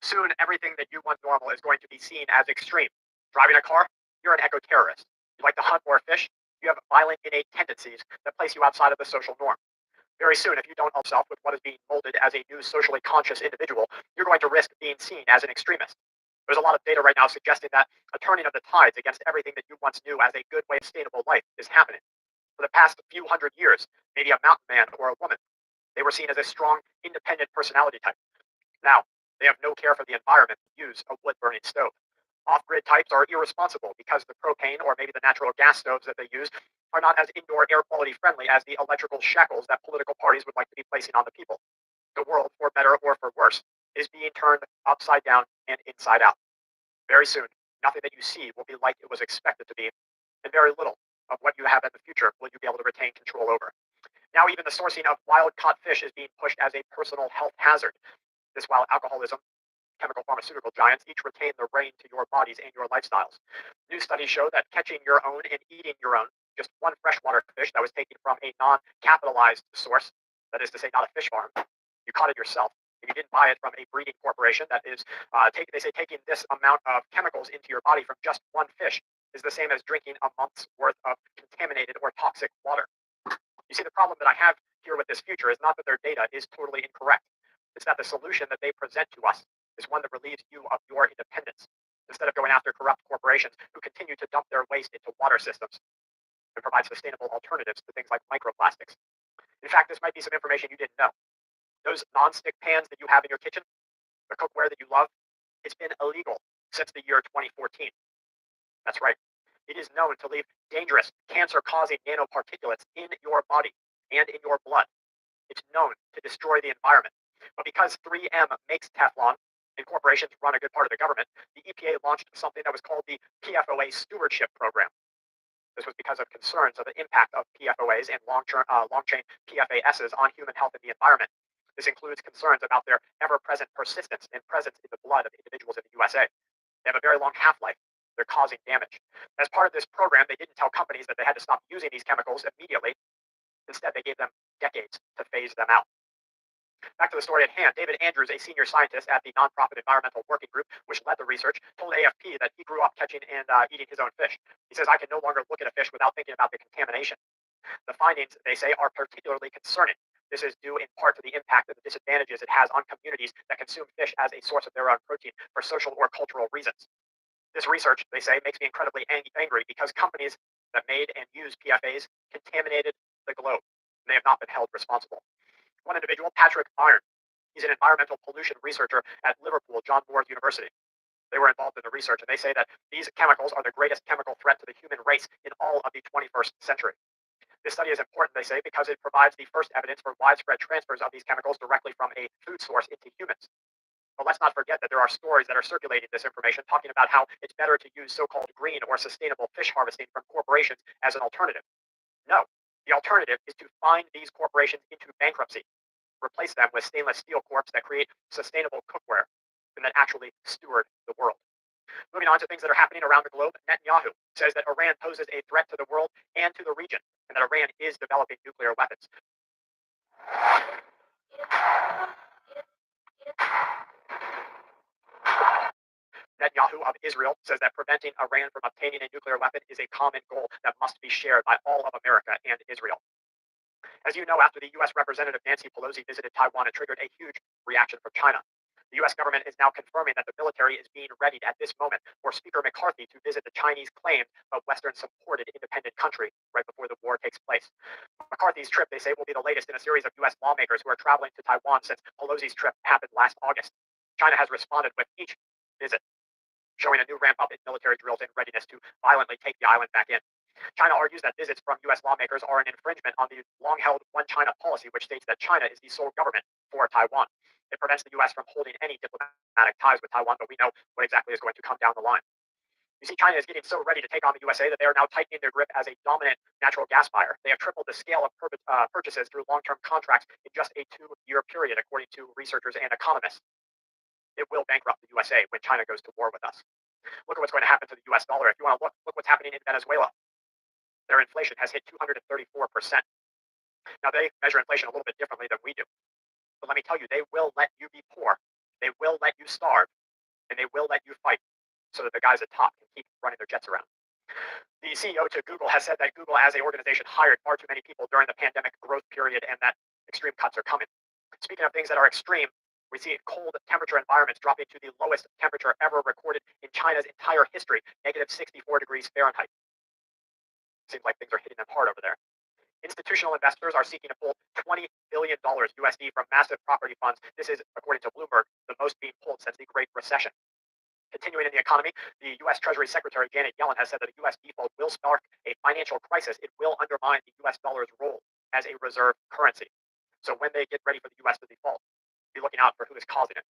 Soon, everything that you want normal is going to be seen as extreme. Driving a car, you're an eco-terrorist. You like to hunt or fish, you have violent innate tendencies that place you outside of the social norm. Very soon, if you don't help yourself with what is being molded as a new socially conscious individual, you're going to risk being seen as an extremist. There's a lot of data right now suggesting that a turning of the tides against everything that you once knew as a good way of sustainable life is happening. For the past few hundred years, maybe a mountain man or a woman, they were seen as a strong, independent personality type. Now, they have no care for the environment and use a wood-burning stove. Off-grid types are irresponsible because the propane or maybe the natural gas stoves that they use are not as indoor air quality friendly as the electrical shackles that political parties would like to be placing on the people. The world, for better or for worse, is being turned upside down and inside out. Very soon, nothing that you see will be like it was expected to be, and very little of what you have in the future will you be able to retain control over. Now, even the sourcing of wild-caught fish is being pushed as a personal health hazard. This while alcoholism, chemical pharmaceutical giants each retain the reign to your bodies and your lifestyles. New studies show that catching your own and eating your own, just one freshwater fish that was taken from a non-capitalized source, that is to say, not a fish farm, you caught it yourself, and you didn't buy it from a breeding corporation that is, they say taking this amount of chemicals into your body from just one fish is the same as drinking a month's worth of contaminated or toxic water. You see, the problem that I have here with this future is not that their data is totally incorrect. It's that the solution that they present to us is one that relieves you of your independence, instead of going after corrupt corporations who continue to dump their waste into water systems and provide sustainable alternatives to things like microplastics. In fact, this might be some information you didn't know. Those non-stick pans that you have in your kitchen, the cookware that you love, it's been illegal since the year 2014. That's right. It is known to leave dangerous, cancer-causing nanoparticulates in your body and in your blood. It's known to destroy the environment. But because 3M makes Teflon and corporations run a good part of the government, the EPA launched something that was called the PFOA Stewardship Program. This was because of concerns of the impact of PFOAs and long-chain PFASs on human health and the environment. This includes concerns about their ever-present persistence and presence in the blood of individuals in the USA. They have a very long half-life. They're causing damage. As part of this program, they didn't tell companies that they had to stop using these chemicals immediately. Instead, they gave them decades to phase them out. Back to the story at hand, David Andrews, a senior scientist at the nonprofit Environmental Working Group, which led the research, told AFP that he grew up catching and eating his own fish. He says, I can no longer look at a fish without thinking about the contamination. The findings, they say, are particularly concerning. This is due in part to the impact and the disadvantages it has on communities that consume fish as a source of their own protein for social or cultural reasons. This research, they say, makes me incredibly angry because companies that made and used PFAs contaminated the globe. And they have not been held responsible. One individual, Patrick Byrne, he's an environmental pollution researcher at Liverpool John Moores University. They were involved in the research, and they say that these chemicals are the greatest chemical threat to the human race in all of the 21st century. This study is important, they say, because it provides the first evidence for widespread transfers of these chemicals directly from a food source into humans. But let's not forget that there are stories that are circulating this information talking about how it's better to use so-called green or sustainable fish harvesting from corporations as an alternative. No, the alternative is to fine these corporations into bankruptcy, replace them with stainless steel corps that create sustainable cookware and that actually steward the world. Moving on to things that are happening around the globe, Netanyahu says that Iran poses a threat to the world and to the region, and that Iran is developing nuclear weapons. Netanyahu of Israel says that preventing Iran from obtaining a nuclear weapon is a common goal that must be shared by all of America and Israel. As you know, after the U.S. Representative Nancy Pelosi visited Taiwan, it triggered a huge reaction from China. The U.S. government is now confirming that the military is being readied at this moment for Speaker McCarthy to visit the Chinese-claimed but Western-supported independent country right before the war takes place. McCarthy's trip, they say, will be the latest in a series of U.S. lawmakers who are traveling to Taiwan since Pelosi's trip happened last August. China has responded with each visit, showing a new ramp-up in military drills and readiness to violently take the island back in. China argues that visits from U.S. lawmakers are an infringement on the long-held One China policy, which states that China is the sole government for Taiwan. It prevents the U.S. from holding any diplomatic ties with Taiwan, but we know what exactly is going to come down the line. You see, China is getting so ready to take on the USA that they are now tightening their grip as a dominant natural gas buyer. They have tripled the scale of purchases through long-term contracts in just a 2-year period, according to researchers and economists. It will bankrupt the USA when China goes to war with us. Look at what's going to happen to the U.S. dollar. If you want to look what's happening in Venezuela. Their inflation has hit 234%. Now, they measure inflation a little bit differently than we do. But let me tell you, they will let you be poor They will let you starve, and they will let you fight so that the guys at top can keep running their jets around. The CEO to Google has said that Google as an organization hired far too many people during the pandemic growth period and that extreme cuts are coming. Speaking of things that are extreme, we see cold temperature environments dropping to the lowest temperature ever recorded in China's entire history, negative 64 degrees Fahrenheit. Seems like things are hitting them hard over there. Institutional investors are seeking to pull $20 billion USD from massive property funds. This is, according to Bloomberg, the most being pulled since the Great Recession. Continuing in the economy, the U.S. Treasury Secretary Janet Yellen has said that a U.S. default will spark a financial crisis. It will undermine the U.S. dollar's role as a reserve currency. So when they get ready for the U.S. to default, be looking out for who is causing it.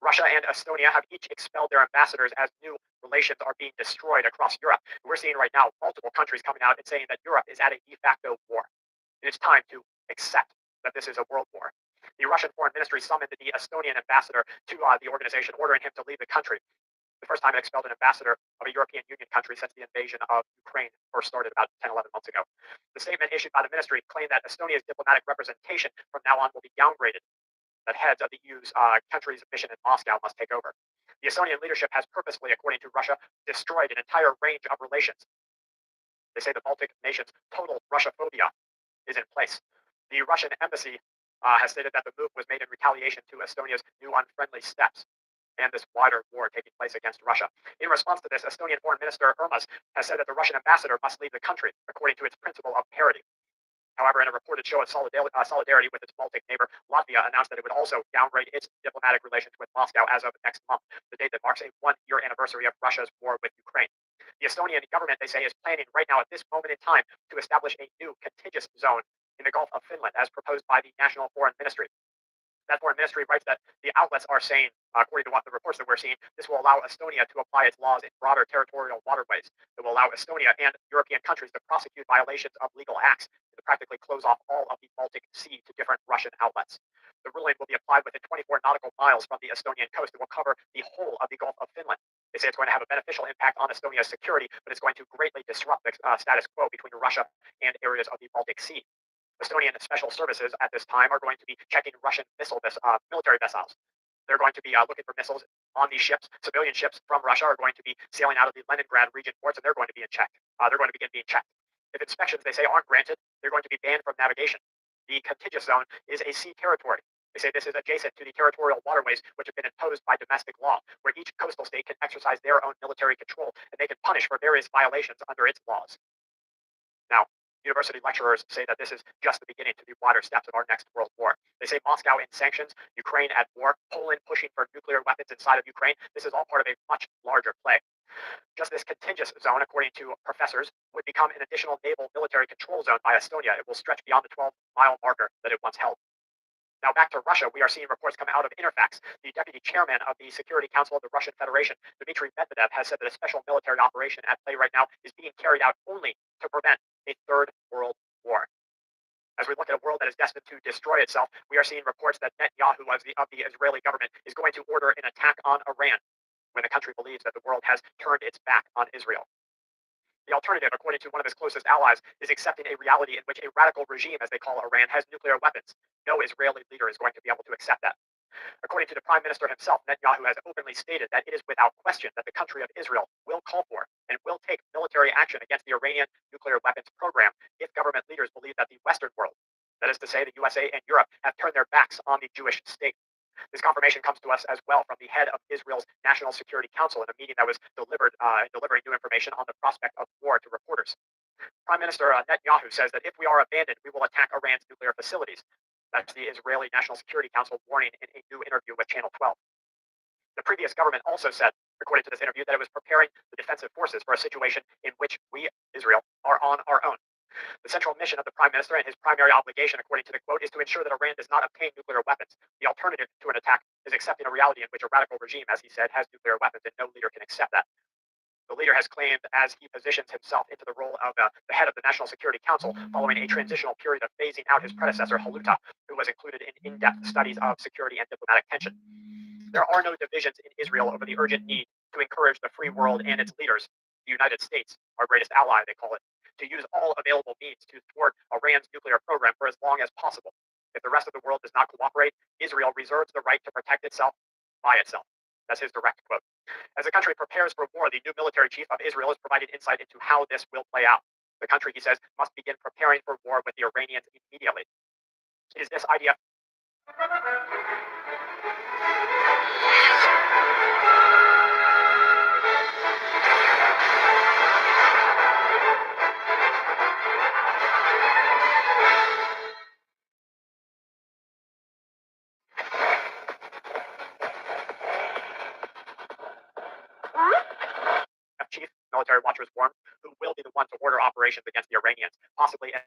Russia and Estonia have each expelled their ambassadors as new relations are being destroyed across Europe. We're seeing right now multiple countries coming out and saying that Europe is at a de facto war. It is time to accept that this is a world war. The Russian Foreign Ministry summoned the Estonian ambassador to the organization, ordering him to leave the country. The first time it expelled an ambassador of a European Union country since the invasion of Ukraine first started about 10, 11 months ago. The statement issued by the ministry claimed that Estonia's diplomatic representation from now on will be downgraded, that heads of the EU's country's mission in Moscow must take over. The Estonian leadership has purposefully, according to Russia, destroyed an entire range of relations. They say the Baltic nations' total Russophobia is in place. The Russian embassy has stated that the move was made in retaliation to Estonia's new unfriendly steps and this wider war taking place against Russia. In response to this, Estonian Foreign Minister Urmas has said that the Russian ambassador must leave the country according to its principle of parity. However, in a reported show of solidarity with its Baltic neighbor, Latvia announced that it would also downgrade its diplomatic relations with Moscow as of next month, the date that marks a one-year anniversary of Russia's war with Ukraine. The Estonian government, they say, is planning right now at this moment in time to establish a new contiguous zone in the Gulf of Finland as proposed by the National Foreign Ministry. That foreign ministry writes that the outlets are saying, according to what the reports that we're seeing, this will allow Estonia to apply its laws in broader territorial waterways. It will allow Estonia and European countries to prosecute violations of legal acts and to practically close off all of the Baltic Sea to different Russian outlets. The ruling will be applied within 24 nautical miles from the Estonian coast. It will cover the whole of the Gulf of Finland. They say it's going to have a beneficial impact on Estonia's security, but it's going to greatly disrupt the status quo between Russia and areas of the Baltic Sea. Estonian special services at this time are going to be checking Russian military vessels. They're going to be looking for missiles on these ships. Civilian ships from Russia are going to be sailing out of the Leningrad region ports, and they're going to be in check. They're going to begin being checked. If inspections, they say, aren't granted, they're going to be banned from navigation. The contiguous zone is a sea territory. They say this is adjacent to the territorial waterways which have been imposed by domestic law, where each coastal state can exercise their own military control, and they can punish for various violations under its laws. Now, university lecturers say that this is just the beginning to the wider steps of our next world war. They say Moscow in sanctions, Ukraine at war, Poland pushing for nuclear weapons inside of Ukraine. This is all part of a much larger play. Just this contiguous zone, according to professors, would become an additional naval military control zone by Estonia. It will stretch beyond the 12-mile marker that it once held. Now back to Russia, we are seeing reports come out of Interfax. The deputy chairman of the Security Council of the Russian Federation, Dmitry Medvedev, has said that a special military operation at play right now is being carried out only to prevent a third world war. As we look at a world that is destined to destroy itself, we are seeing reports that Netanyahu of the Israeli government is going to order an attack on Iran when the country believes that the world has turned its back on Israel. The alternative, according to one of his closest allies, is accepting a reality in which a radical regime, as they call Iran, has nuclear weapons. No Israeli leader is going to be able to accept that. According to the Prime Minister himself, Netanyahu has openly stated that it is without question that the country of Israel will call for and will take military action against the Iranian nuclear weapons program if government leaders believe that the Western world, that is to say the USA and Europe, have turned their backs on the Jewish state. This confirmation comes to us as well from the head of Israel's National Security Council in a meeting that was delivering new information on the prospect of war to reporters. Prime Minister Netanyahu says that if we are abandoned, we will attack Iran's nuclear facilities. That's the Israeli National Security Council warning in a new interview with Channel 12. The previous government also said, according to this interview, that it was preparing the defensive forces for a situation in which we, Israel, are on our own. The central mission of the Prime Minister and his primary obligation, according to the quote, is to ensure that Iran does not obtain nuclear weapons. The alternative to an attack is accepting a reality in which a radical regime, as he said, has nuclear weapons, and no leader can accept that. The leader has claimed, as he positions himself into the role of the head of the National Security Council, following a transitional period of phasing out his predecessor, Haluta, who was included in in-depth studies of security and diplomatic tension. There are no divisions in Israel over the urgent need to encourage the free world and its leaders, the United States, our greatest ally, they call it, to use all available means to thwart Iran's nuclear program for as long as possible. If the rest of the world does not cooperate, Israel reserves the right to protect itself by itself. That's his direct quote. As the country prepares for war, the new military chief of Israel has provided insight into how this will play out. The country, he says, must begin preparing for war with the Iranians immediately. Is this IDF? Chief military watchers warn who will be the one to order operations against the Iranians, possibly an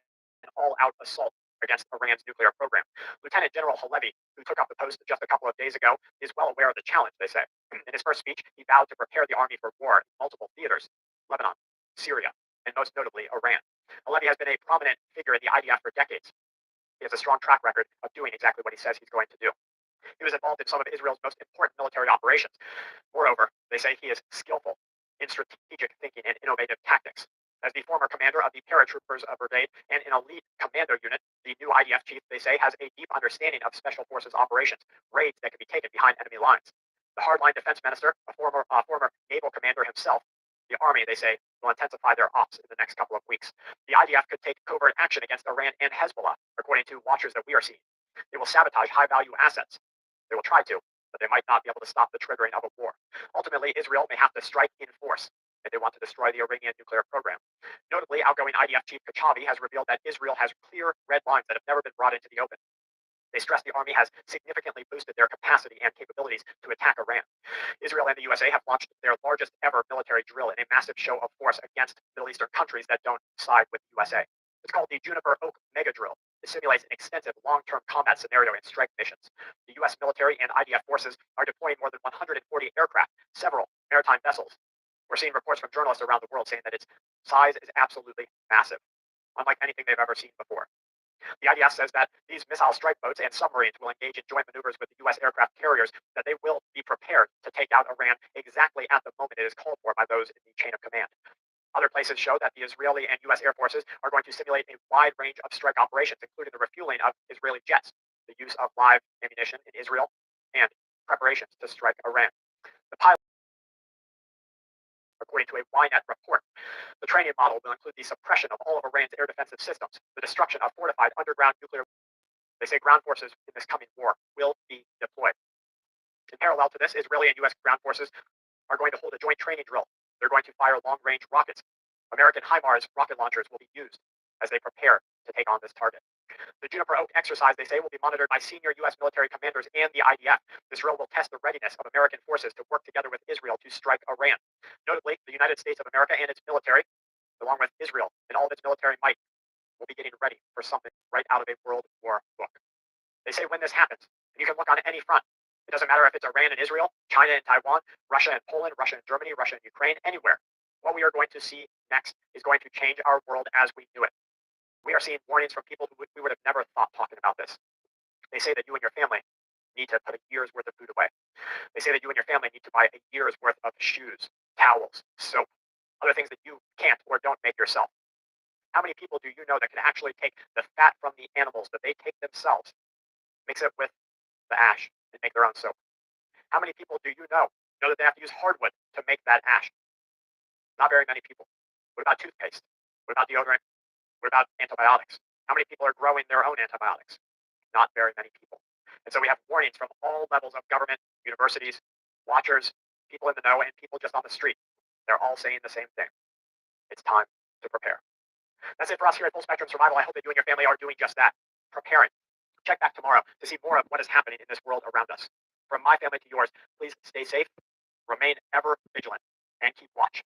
all-out assault against Iran's nuclear program. Lieutenant General Halevi, who took up the post just a couple of days ago, is well aware of the challenge, they say. In his first speech, he vowed to prepare the army for war in multiple theaters: Lebanon, Syria, and most notably Iran. Halevi has been a prominent figure in the IDF for decades. He has a strong track record of doing exactly what he says he's going to do. He was involved in some of Israel's most important military operations. Moreover, they say he is skillful in strategic thinking and innovative tactics. As the former commander of the paratroopers brigade and an elite commando unit, the new IDF chief, they say, has a deep understanding of special forces operations, raids that can be taken behind enemy lines. The hardline defense minister, a former naval commander himself, the army, they say, will intensify their ops in the next couple of weeks. The IDF could take covert action against Iran and Hezbollah, according to watchers that we are seeing. They will sabotage high-value assets. They will try to, but they might not be able to stop the triggering of a war. Ultimately, Israel may have to strike in force if they want to destroy the Iranian nuclear program. Notably, outgoing IDF chief Kachavi has revealed that Israel has clear red lines that have never been brought into the open. They stress the army has significantly boosted their capacity and capabilities to attack Iran. Israel and the USA have launched their largest ever military drill in a massive show of force against Middle Eastern countries that don't side with the USA. It's called the Juniper Oak Mega Drill. It simulates an extensive long-term combat scenario and strike missions. The U.S. military and IDF forces are deploying more than 140 aircraft, several maritime vessels. We're seeing reports from journalists around the world saying that its size is absolutely massive, unlike anything they've ever seen before. The IDF says that these missile strike boats and submarines will engage in joint maneuvers with the U.S. aircraft carriers, that they will be prepared to take out Iran exactly at the moment it is called for by those in the chain of command. Other places show that the Israeli and U.S. Air Forces are going to simulate a wide range of strike operations, including the refueling of Israeli jets, the use of live ammunition in Israel, and preparations to strike Iran. The pilot, according to a Ynet report, the training model will include the suppression of all of Iran's air defensive systems, the destruction of fortified underground nuclear. They say ground forces in this coming war will be deployed. In parallel to this, Israeli and U.S. ground forces are going to hold a joint training drill. They're going to fire long-range rockets. American HIMARS rocket launchers will be used as they prepare to take on this target. The Juniper Oak exercise, they say, will be monitored by senior U.S. military commanders and the IDF. This drill will test the readiness of American forces to work together with Israel to strike Iran. Notably, the United States of America and its military, along with Israel and all of its military might, will be getting ready for something right out of a World War book. They say when this happens, and you can look on any front, it doesn't matter if it's Iran and Israel, China and Taiwan, Russia and Poland, Russia and Germany, Russia and Ukraine, anywhere. What we are going to see next is going to change our world as we knew it. We are seeing warnings from people who we would have never thought talking about this. They say that you and your family need to put a year's worth of food away. They say that you and your family need to buy a year's worth of shoes, towels, soap, other things that you can't or don't make yourself. How many people do you know that can actually take the fat from the animals that they take themselves, mix it with the ash, and make their own soap? How many people do you know that they have to use hardwood to make that ash? Not very many people. What about toothpaste? What about deodorant? What about antibiotics? How many people are growing their own antibiotics? Not very many people. And so we have warnings from all levels of government, universities, watchers, people in the know, and people just on the street. They're all saying the same thing. It's time to prepare. That's it for us here at Full Spectrum Survival. I hope that you and your family are doing just that, preparing. Check back tomorrow to see more of what is happening in this world around us. From my family to yours, please stay safe, remain ever vigilant, and keep watch.